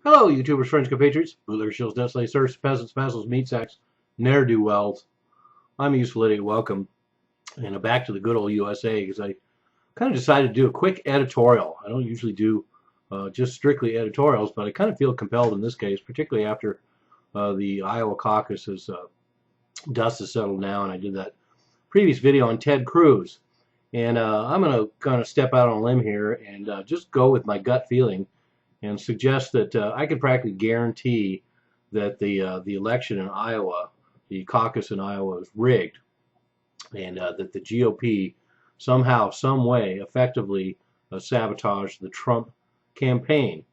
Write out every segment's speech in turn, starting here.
Hello, YouTubers, friends, compatriots, bootleggers, shills, debt slaves, serfs, peasants, vassals, meat sacks, ne'er-do-wells. I'm a useful idiot. Welcome. And back to the good old USA, because I kind of decided to do a quick editorial. I don't usually do just strictly editorials, but I kind of feel compelled in this case, particularly after the Iowa caucus dust has settled now, and I did that previous video on Ted Cruz. And I'm going to kind of step out on a limb here and just go with my gut feeling and suggest that I could practically guarantee that the election in Iowa, the caucus in Iowa, is rigged, and that the GOP somehow, some way, effectively sabotaged the Trump campaign,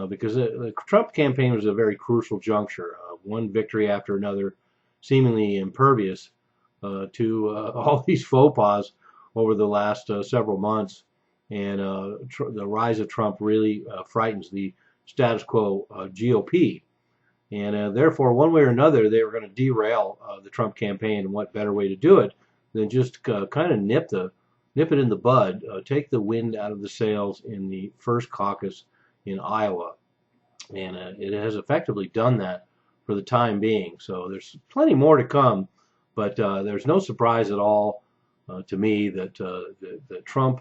because the Trump campaign was a very crucial juncture, one victory after another, seemingly impervious to all these faux pas over the last several months. And the rise of Trump really frightens the status quo GOP. And therefore, one way or another, they were going to derail the Trump campaign. And what better way to do it than just kind of nip it in the bud, take the wind out of the sails in the first caucus in Iowa. And it has effectively done that for the time being. So there's plenty more to come, but there's no surprise at all to me that Trump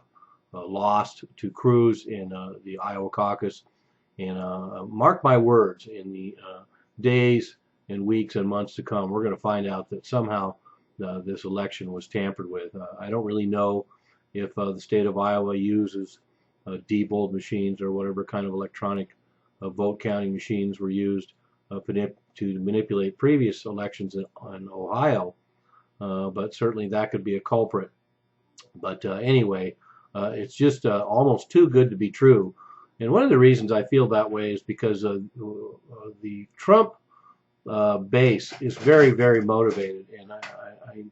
lost to Cruz in the Iowa caucus. And mark my words, in the days and weeks and months to come, we're going to find out that somehow this election was tampered with. I don't really know if the state of Iowa uses debold machines or whatever kind of electronic vote counting machines were used to manipulate previous elections in Ohio, but certainly that could be a culprit. But anyway, it's just almost too good to be true. And one of the reasons I feel that way is because the Trump base is very, very motivated. And I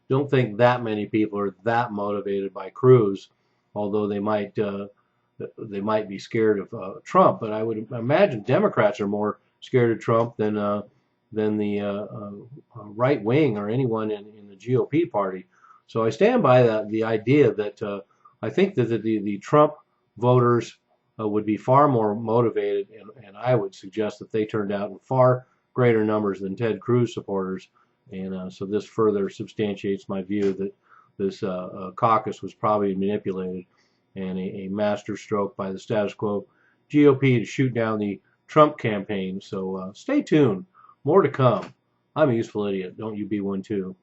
don't think that many people are that motivated by Cruz, although they might be scared of Trump. But I would imagine Democrats are more scared of Trump than the right wing or anyone in the GOP party. So I stand by the idea that I think that the Trump voters would be far more motivated, and I would suggest that they turned out in far greater numbers than Ted Cruz supporters. And so this further substantiates my view that this caucus was probably manipulated and a master stroke by the status quo GOP to shoot down the Trump campaign. So stay tuned. More to come. I'm a useful idiot. Don't you be one too.